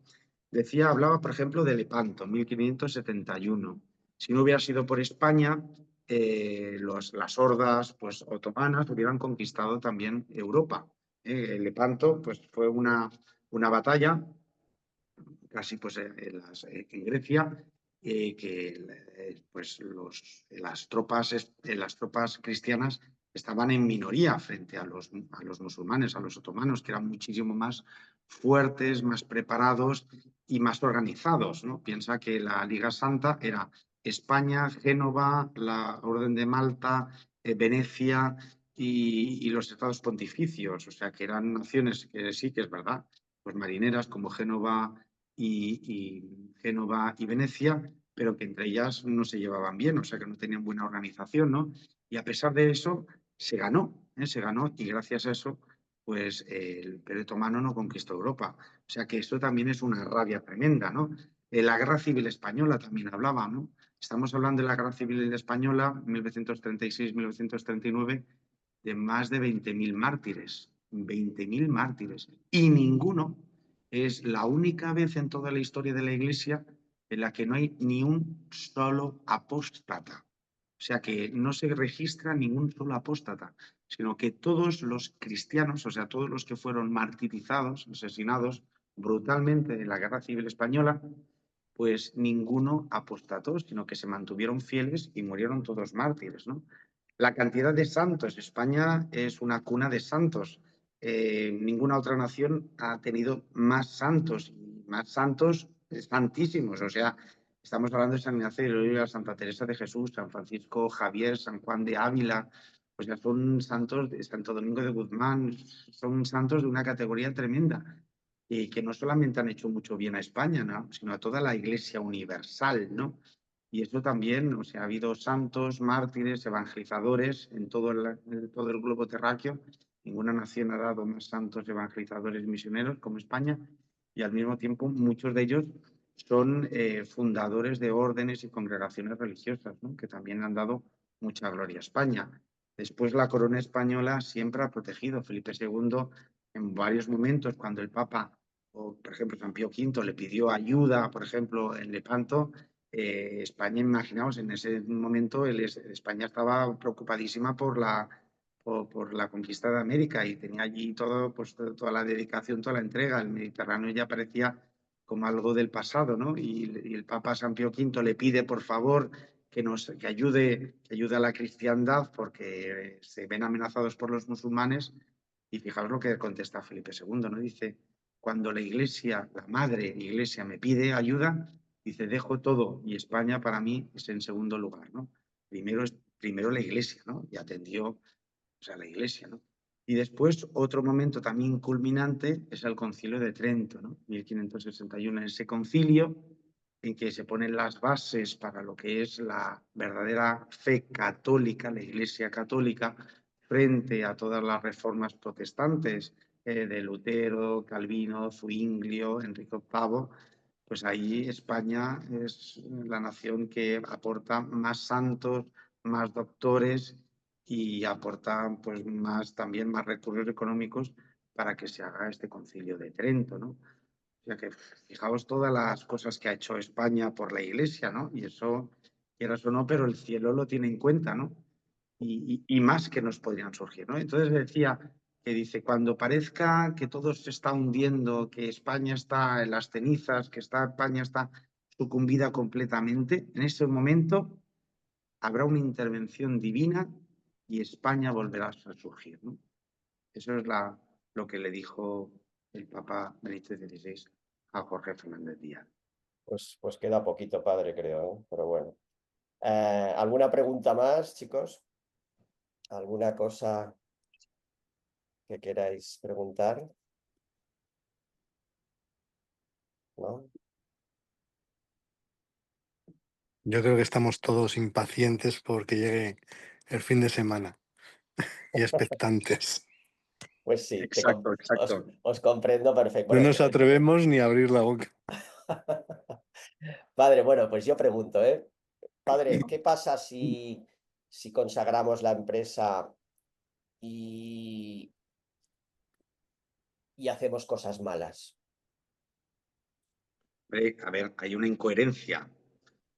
hablaba, por ejemplo, de Lepanto, 1571. Si no hubiera sido por España, las hordas pues, otomanas hubieran conquistado también Europa. Lepanto pues, fue una batalla casi pues, en Grecia, que pues, las tropas cristianas estaban en minoría frente a los musulmanes, a los otomanos, que eran muchísimo más fuertes, más preparados y más organizados, ¿no? Piensa que la Liga Santa era España, Génova, la Orden de Malta, Venecia y los estados pontificios, o sea que eran naciones que sí que es verdad, pues marineras como Génova Génova y Venecia, pero que entre ellas no se llevaban bien, o sea que no tenían buena organización, ¿no? Y a pesar de eso, se ganó, y gracias a eso, pues el Imperio Otomano no conquistó Europa. O sea que esto también es una rabia tremenda, ¿no? La Guerra Civil Española también hablaba, ¿no? Estamos hablando de la Guerra Civil Española, 1936-1939, de más de 20.000 mártires, 20.000 mártires, y ninguno es la única vez en toda la historia de la Iglesia en la que no hay ni un solo apóstata. O sea que no se registra ningún solo apóstata, sino que todos los cristianos, o sea, todos los que fueron martirizados, asesinados brutalmente en la Guerra Civil Española, pues ninguno apostató, sino que se mantuvieron fieles y murieron todos mártires, ¿no? La cantidad de santos, España es una cuna de santos. Ninguna otra nación ha tenido más santos santísimos. O sea, estamos hablando de San Ignacio de Loyola, Santa Teresa de Jesús, San Francisco Javier, San Juan de Ávila. O sea, son santos de Santo Domingo de Guzmán, son santos de una categoría tremenda y que no solamente han hecho mucho bien a España, ¿no? Sino a toda la Iglesia universal, ¿no? Y eso también, o sea, ha habido santos, mártires, evangelizadores en todo el globo terráqueo. Ninguna nación ha dado más santos, evangelizadores, misioneros como España, y al mismo tiempo muchos de ellos son fundadores de órdenes y congregaciones religiosas, ¿no? Que también han dado mucha gloria a España. Después la corona española siempre ha protegido. Felipe II en varios momentos, cuando el Papa, o por ejemplo San Pío V, le pidió ayuda, por ejemplo, en Lepanto, España, imaginaos, en ese momento España estaba preocupadísima por la conquista de América y tenía allí pues, toda la dedicación, toda la entrega. El Mediterráneo ya parecía como algo del pasado, ¿no? Y el Papa San Pío V le pide, por favor, que ayude a la cristiandad porque se ven amenazados por los musulmanes. Y fijaos lo que contesta Felipe II, ¿no? Dice, cuando la Iglesia, la madre Iglesia me pide ayuda, dice, dejo todo y España para mí es en segundo lugar, ¿no? Primero la Iglesia, ¿no? Y atendió, o sea, la Iglesia, ¿no? Y después, otro momento también culminante es el Concilio de Trento, ¿no? 1561. En ese concilio, en que se ponen las bases para lo que es la verdadera fe católica, la Iglesia católica, frente a todas las reformas protestantes de Lutero, Calvino, Zuinglio, Enrique VIII, pues ahí España es la nación que aporta más santos, más doctores y aporta pues también más recursos económicos para que se haga este concilio de Trento, ¿no? O sea que fijaos todas las cosas que ha hecho España por la Iglesia, ¿no? Y eso, quieras o no, pero el cielo lo tiene en cuenta, ¿no? Y más que nos podrían surgir, ¿no? Entonces decía que dice, cuando parezca que todo se está hundiendo, que España está en las cenizas, que España está sucumbida completamente, en ese momento habrá una intervención divina y España volverá a surgir, ¿no? Eso es lo que le dijo el Papa Benedicto XVI a Jorge Fernández Díaz. Pues queda poquito, padre, creo, ¿eh? Pero bueno. ¿Alguna pregunta más, chicos? ¿Alguna cosa que queráis preguntar? ¿no? Yo creo que estamos todos impacientes porque llegue el fin de semana y expectantes. Pues sí, Exacto, os comprendo perfecto. No Bueno, nos atrevemos ni a abrir la boca. Padre, bueno, pues yo pregunto, ¿eh? Padre, ¿qué pasa si consagramos la empresa y hacemos cosas malas? A ver, hay una incoherencia.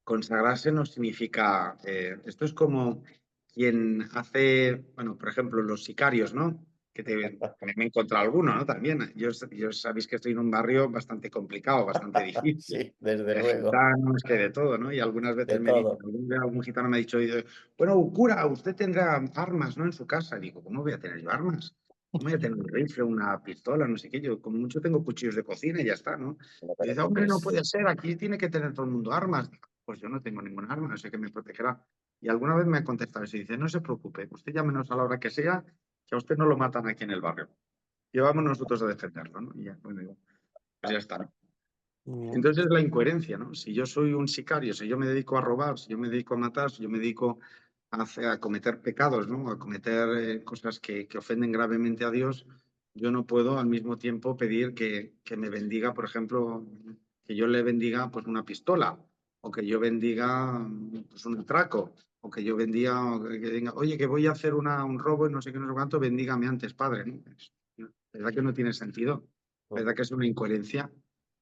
Consagrarse no significa, esto es como quien hace, bueno, por ejemplo, los sicarios, ¿no? También me he encontrado alguno, ¿no? También. Yo sabéis que estoy en un barrio bastante complicado, bastante difícil. Sí, desde De luego, gitanos, que de todo, ¿no? Y algunas de veces me dicen, todo. algún gitano me ha dicho, bueno, cura, usted tendrá armas, ¿no? En su casa. Y digo, ¿cómo voy a tener yo armas? ¿Cómo voy a tener un rifle, una pistola, no sé qué? Yo como mucho tengo cuchillos de cocina y ya está, ¿no? No, Y pero dice, hombre, no es- puede ser, aquí tiene que tener todo el mundo armas. Pues yo no tengo ningún arma, no sé qué me protegerá. Y alguna vez me ha contestado y dice, no se preocupe, usted llámenos a la hora que sea, que a usted no lo matan aquí en el barrio. Llevamos nosotros a defenderlo, ¿no? Y ya, bueno, digo, pues ya está, ¿no? Entonces es la incoherencia, ¿no? Si yo soy un sicario, si yo me dedico a robar, si yo me dedico a matar, si yo me dedico a cometer pecados, ¿no? A cometer cosas que ofenden gravemente a Dios, yo no puedo al mismo tiempo pedir que me bendiga, por ejemplo, que yo le bendiga pues una pistola, o que yo bendiga pues un atraco, o que yo bendiga, o que diga, oye, que voy a hacer un robo y no sé qué, no sé cuánto, bendígame antes, Padre, ¿no? ¿Verdad que no tiene sentido? ¿Verdad que es una incoherencia?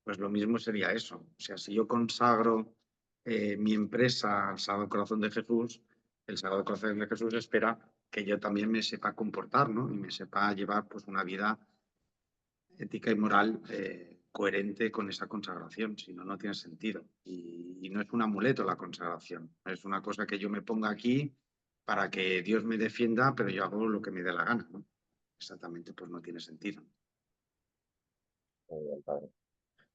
Pues lo mismo sería eso. O sea, si yo consagro mi empresa al Sagrado Corazón de Jesús, el Sagrado Corazón de Jesús espera que yo también me sepa comportar, ¿no? Y me sepa llevar pues una vida ética y moral coherente con esa consagración. Si no, no tiene sentido. Y no es un amuleto la consagración. Es una cosa que yo me ponga aquí para que Dios me defienda, pero yo hago lo que me dé la gana, ¿no? Exactamente, pues no tiene sentido. Muy bien, padre.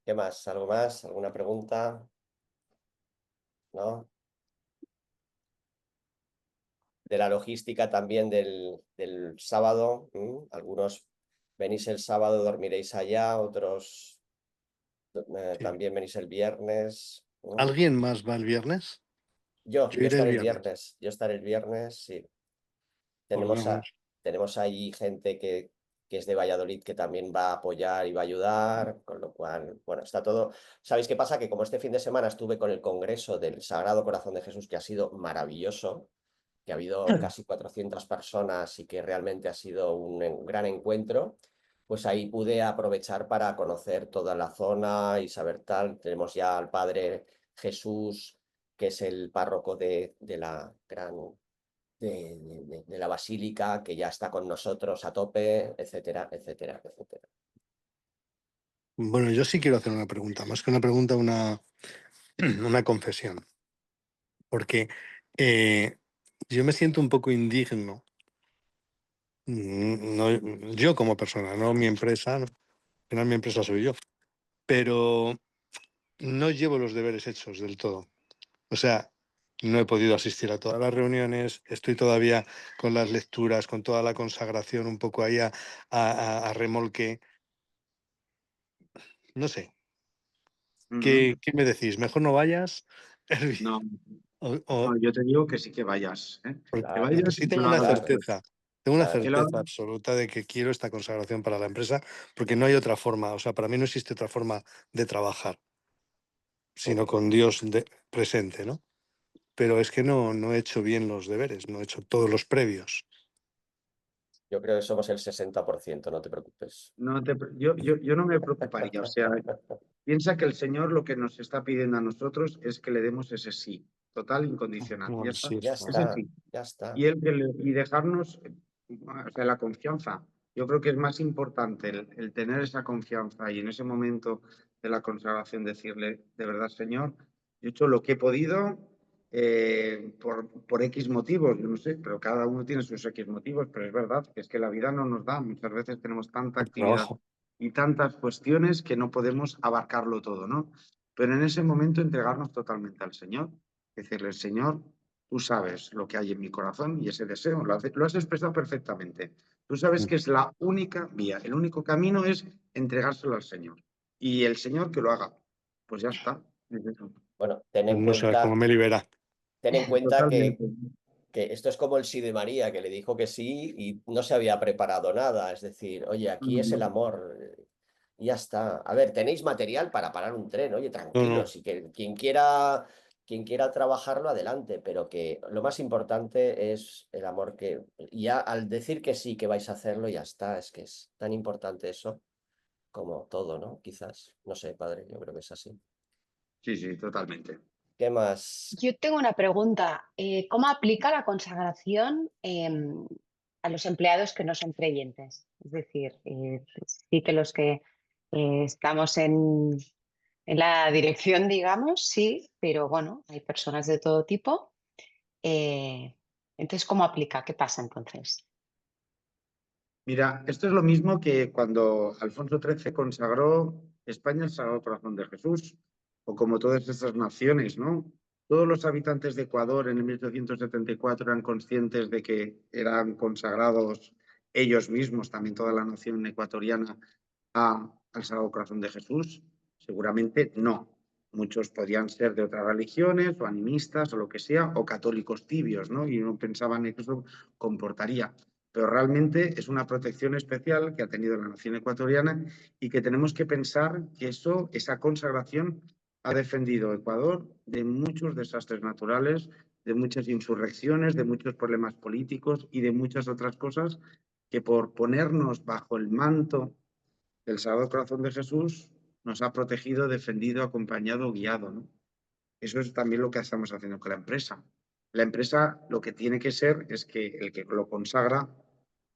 ¿Qué más? ¿Algo más? ¿Alguna pregunta? ¿No? De la logística también del sábado. Algunos venís el sábado, dormiréis allá, otros Sí. también venís el viernes. ¿Alguien más va el viernes? Yo Yo iré el viernes. Yo estaré el viernes, sí. Pues Tenemos, vamos. tenemos ahí gente que es de Valladolid que también va a apoyar y va a ayudar, con lo cual, bueno, está todo. ¿Sabéis qué pasa? Que como este fin de semana estuve con el Congreso del Sagrado Corazón de Jesús, que ha sido maravilloso, que ha habido casi 400 personas y que realmente ha sido un gran encuentro, pues ahí pude aprovechar para conocer toda la zona y saber tal. Tenemos ya al Padre Jesús, que es el párroco de la gran de la basílica, que ya está con nosotros a tope, etcétera, etcétera, etcétera. Bueno, yo sí quiero hacer una pregunta, más que una pregunta, una confesión. Porque yo me siento un poco indigno. No, yo como persona, no mi empresa, al final mi empresa soy yo, pero no llevo los deberes hechos del todo. O sea, no he podido asistir a todas las reuniones, estoy todavía con las lecturas, con toda la consagración un poco ahí a remolque. No sé, ¿qué me decís? ¿Mejor no vayas? No, O- no, o- yo te digo que sí que vayas, ¿eh? Que Claro, porque vayas sí y que tengo lo una hagas claro, después. certeza, tengo una claro. Que lo certeza hagas. absoluta de que quiero esta consagración para la empresa, porque no hay otra forma, o sea, para mí no existe otra forma de trabajar, sino con Dios presente, ¿no? Pero es que no he hecho bien los deberes, no he hecho todos los previos. Yo creo que somos el 60%, no te preocupes. Yo no me preocuparía. O sea, piensa que el Señor lo que nos está pidiendo a nosotros es que le demos ese sí, total, incondicional. Y ya No, está. sí, Ya Ese está, sí. ya está. Y dejarnos, o sea, la confianza. Yo creo que es más importante el tener esa confianza y en ese momento de la consagración decirle, de verdad, Señor, yo he hecho lo que he podido por X motivos, yo no sé, pero cada uno tiene sus X motivos, pero es verdad que es que la vida no nos da. Muchas veces tenemos tanta por actividad trabajo. y tantas cuestiones que no podemos abarcarlo todo, ¿no? Pero en ese momento entregarnos totalmente al Señor, decirle, Señor, tú sabes lo que hay en mi corazón y ese deseo, lo has expresado perfectamente. Tú sabes que es la única vía, el único camino es entregárselo al Señor. Y el Señor que lo haga. pues ya está. Es eso. Bueno, ten Pues en no sé cómo cuenta, me libera. ten en cuenta Totalmente. que esto es como el sí de María, que le dijo que sí y no se había preparado nada. Es decir, oye, aquí es el amor. Y ya está. A ver, tenéis material para parar un tren, oye, No, no. tranquilos. Y que quien quiera trabajarlo, adelante. Pero que lo más importante es el amor que. Y ya al decir que sí, que vais a hacerlo, ya está. Es que es tan importante eso como todo, ¿no? Quizás. No sé, padre, yo creo que es así. Sí, sí, totalmente. ¿Qué más? Yo tengo una pregunta. ¿Cómo aplica la consagración a los empleados que no son creyentes? Es decir, sí que los que estamos en la dirección, digamos, sí, pero bueno, hay personas de todo tipo. Entonces, ¿cómo aplica? ¿Qué pasa entonces? Mira, esto es lo mismo que cuando Alfonso XIII consagró España al Sagrado Corazón de Jesús, o como todas estas naciones, ¿no? Todos los habitantes de Ecuador en el 1874 eran conscientes de que eran consagrados ellos mismos, también toda la nación ecuatoriana, al Sagrado Corazón de Jesús. Seguramente no. Muchos podían ser de otras religiones, o animistas, o lo que sea, o católicos tibios, ¿no? Y no pensaban que eso comportaría. Pero realmente es una protección especial que ha tenido la nación ecuatoriana y que tenemos que pensar que esa consagración ha defendido Ecuador de muchos desastres naturales, de muchas insurrecciones, de muchos problemas políticos y de muchas otras cosas que por ponernos bajo el manto del Sagrado Corazón de Jesús nos ha protegido, defendido, acompañado, guiado, ¿no? Eso es también lo que estamos haciendo con la empresa. La empresa lo que tiene que ser es que el que lo consagra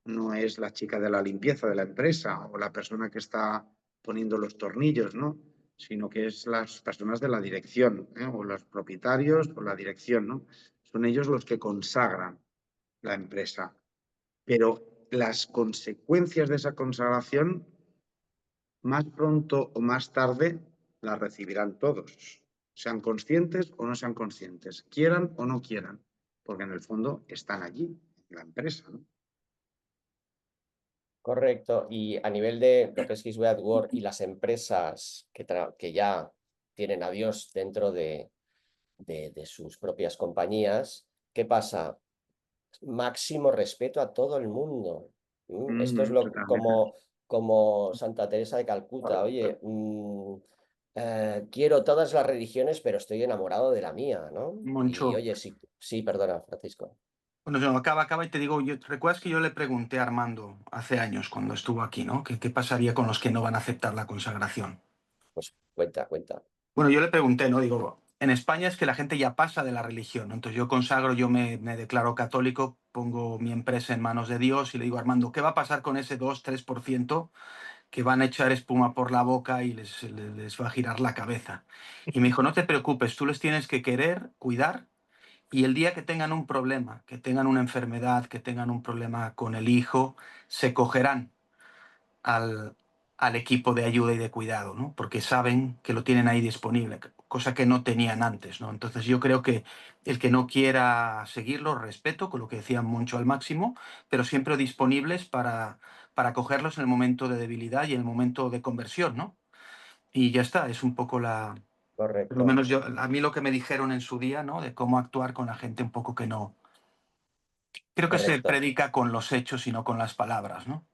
no es la chica de la limpieza de la empresa o la persona que está poniendo los tornillos, ¿no? Sino que es las personas de la dirección, ¿eh? O los propietarios o la dirección, ¿no? Son ellos los que consagran la empresa. Pero las consecuencias de esa consagración, más pronto o más tarde, las recibirán todos, sean conscientes o no sean conscientes, quieran o no quieran, porque en el fondo están allí, en la empresa, ¿no? Correcto. Y a nivel de lo que es His Way at Work y las empresas que ya tienen a Dios dentro de sus propias compañías, ¿qué pasa? Máximo respeto a todo el mundo. Esto es Totalmente. como Santa Teresa de Calcuta. Oye, quiero todas las religiones, pero estoy enamorado de la mía, ¿no? Y Moncho, oye, sí, sí, perdona, Francisco. bueno, no, acaba y te digo, ¿recuerdas que yo le pregunté a Armando hace años cuando estuvo aquí, ¿no? ¿Qué pasaría con los que no van a aceptar la consagración? Pues cuenta, cuenta. Bueno, yo le pregunté, ¿no? Digo, en España es que la gente ya pasa de la religión, ¿no? Entonces yo consagro, yo me declaro católico, pongo mi empresa en manos de Dios y le digo, Armando, ¿qué va a pasar con ese 2-3% que van a echar espuma por la boca y les va a girar la cabeza? Y me dijo, no te preocupes, tú les tienes que querer, cuidar. Y el día que tengan un problema, que tengan una enfermedad, que tengan un problema con el hijo, se cogerán al equipo de ayuda y de cuidado, ¿no? Porque saben que lo tienen ahí disponible, cosa que no tenían antes, ¿no? Entonces yo creo que el que no quiera seguirlo, respeto, con lo que decían mucho al máximo, pero siempre disponibles para cogerlos en el momento de debilidad y en el momento de conversión, ¿no? Y ya está, es un poco por lo Correcto, menos a mí lo que me dijeron en su día, ¿no? De cómo actuar con la gente un poco que no. Creo que se correcto. predica con los hechos y no con las palabras, ¿no?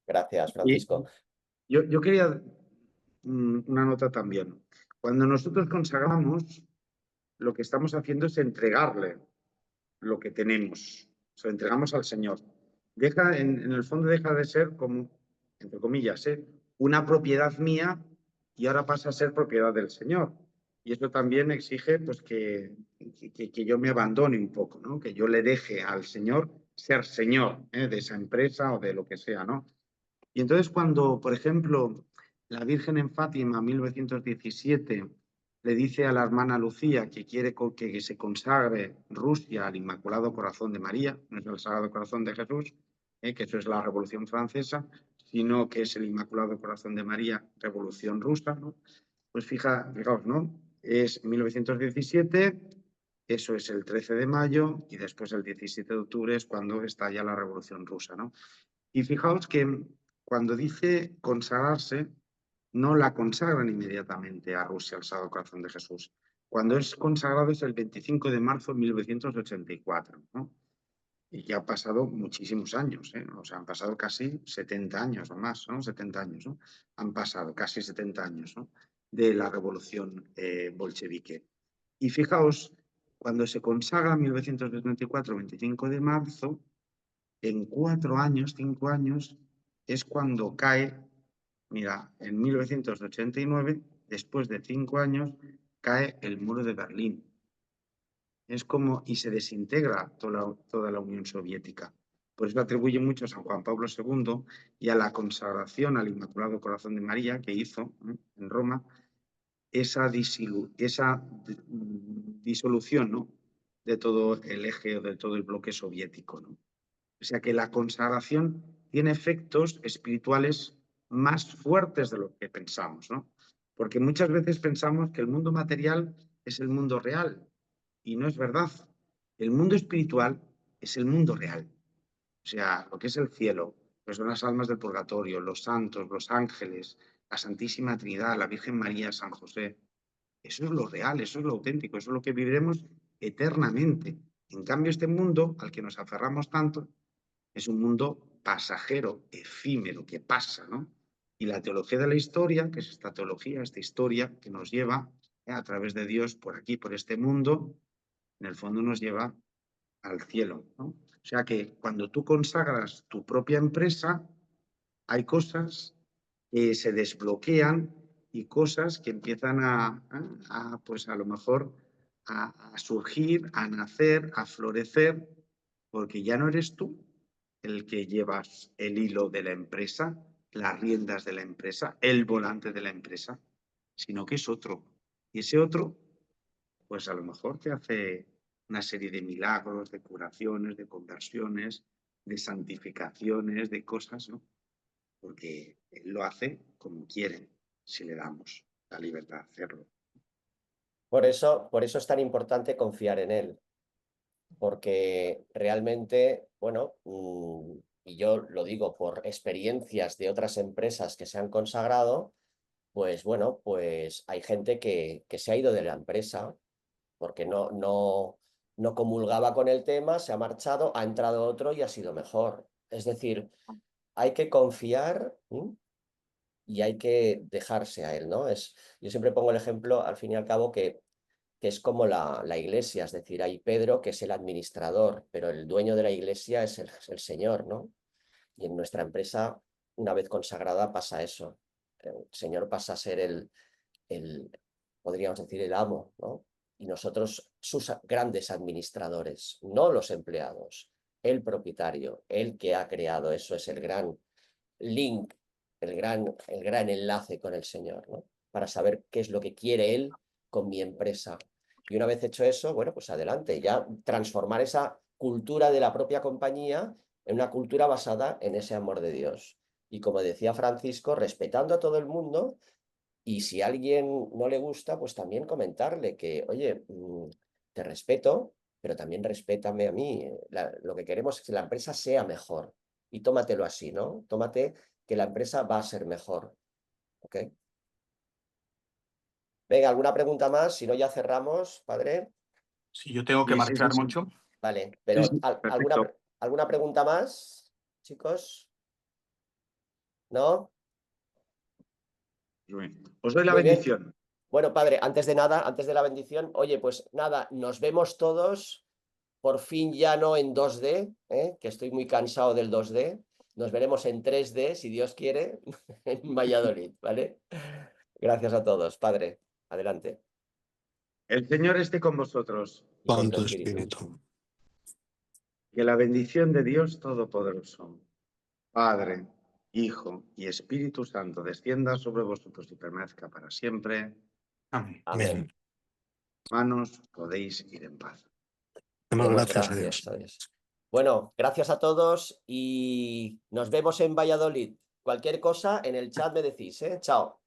Gracias, Y Francisco. yo quería una nota también. Cuando nosotros consagramos, lo que estamos haciendo es entregarle lo que tenemos, se lo entregamos al Señor. En el fondo deja de ser como, entre comillas, una propiedad mía y ahora pasa a ser propiedad del Señor. Y eso también exige pues, que yo me abandone un poco, ¿no? Que yo le deje al Señor ser Señor de esa empresa o de lo que sea, ¿no? Y entonces cuando, por ejemplo, la Virgen en Fátima, 1917, le dice a la hermana Lucía que quiere que se consagre Rusia al Inmaculado Corazón de María, no es el Sagrado Corazón de Jesús, que eso es la Revolución Francesa, sino que es el Inmaculado Corazón de María, Revolución Rusa, ¿no? Pues fijaos, ¿no? Es 1917, eso es el 13 de mayo y después el 17 de octubre es cuando estalla la Revolución Rusa, ¿no? Y fijaos que cuando dice consagrarse, no la consagran inmediatamente a Rusia, al Sagrado Corazón de Jesús. Cuando es consagrado es el 25 de marzo de 1984, ¿no? Y ya han pasado muchísimos años, ¿eh? O sea, han pasado casi 70 años o más, ¿no? 70 años, ¿no? Han pasado casi 70 años, ¿no? De la revolución bolchevique. Y fijaos, cuando se consagra en 1974, 25 de marzo, en 4 años, 5 años, es cuando cae, mira, en 1989, después de 5 años, cae el muro de Berlín. Es como, y se desintegra toda la Unión Soviética. Por eso atribuye mucho a San Juan Pablo II y a la consagración al Inmaculado Corazón de María que hizo en Roma, esa disolución, ¿no? De todo el eje o de todo el bloque soviético, ¿no? O sea que la consagración tiene efectos espirituales más fuertes de lo que pensamos, ¿no? Porque muchas veces pensamos que el mundo material es el mundo real, y no es verdad. El mundo espiritual es el mundo real. O sea, lo que es el cielo, pues son las almas del purgatorio, los santos, los ángeles, la Santísima Trinidad, la Virgen María, San José. Eso es lo real, eso es lo auténtico, eso es lo que viviremos eternamente. En cambio, este mundo al que nos aferramos tanto es un mundo pasajero, efímero, que pasa, ¿no? Y la teología de la historia, que es esta teología, esta historia que nos lleva a través de Dios por aquí, por este mundo, en el fondo nos lleva al cielo, ¿no? O sea que cuando tú consagras tu propia empresa, hay cosas que se desbloquean y cosas que empiezan pues a lo mejor a surgir, a nacer, a florecer, porque ya no eres tú el que llevas el hilo de la empresa, las riendas de la empresa, el volante de la empresa, sino que es otro. Y ese otro, pues a lo mejor te hace una serie de milagros, de curaciones, de conversiones, de santificaciones, de cosas, ¿no? Porque él lo hace como quiere, si le damos la libertad de hacerlo. Por eso es tan importante confiar en él, porque realmente, bueno, y yo lo digo por experiencias de otras empresas que se han consagrado, pues bueno, pues hay gente que se ha ido de la empresa porque no comulgaba con el tema, se ha marchado, ha entrado otro y ha sido mejor. Es decir, hay que confiar y hay que dejarse a él, ¿no? Yo siempre pongo el ejemplo, al fin y al cabo, que es como la iglesia, es decir, hay Pedro, que es el administrador, pero el dueño de la iglesia es el Señor, ¿no? Y en nuestra empresa, una vez consagrada, pasa eso. El Señor pasa a ser podríamos decir, el amo, ¿no? Y nosotros sus grandes administradores, no los empleados, el propietario, el que ha creado eso, es el gran link, el gran enlace con el Señor, ¿no? Para saber qué es lo que quiere Él con mi empresa. Y una vez hecho eso, bueno, pues adelante, ya transformar esa cultura de la propia compañía en una cultura basada en ese amor de Dios. Y como decía Francisco, respetando a todo el mundo, y si a alguien no le gusta, pues también comentarle que, oye, te respeto, pero también respétame a mí. Lo que queremos es que la empresa sea mejor. Y tómatelo así, ¿no? Tómate que la empresa va a ser mejor. ¿Ok? Venga, ¿alguna pregunta más? Si no, ya cerramos, padre. Si yo tengo que Sí, sí, sí, marchar sí. mucho. Vale, Sí, pero sí, perfecto. ¿alguna pregunta más, chicos? ¿No? Os doy la Muy bien. bendición. Bueno, padre, antes de nada, antes de la bendición, oye, pues nada, nos vemos todos, por fin ya no en 2D, que estoy muy cansado del 2D. Nos veremos en 3D, si Dios quiere, en Valladolid, ¿vale? Gracias a todos, padre. Adelante. El Señor esté con vosotros. Y con Con tu tu espíritu. espíritu. Que la bendición de Dios Todopoderoso, Padre, Hijo y Espíritu Santo descienda sobre vosotros y permanezca para siempre. Amén. Amén. Hermanos, podéis ir en paz. Demos Demos gracias a Dios. gracias a Dios. Bueno, gracias a todos y nos vemos en Valladolid. Cualquier cosa en el chat me decís, ¿eh? Chao.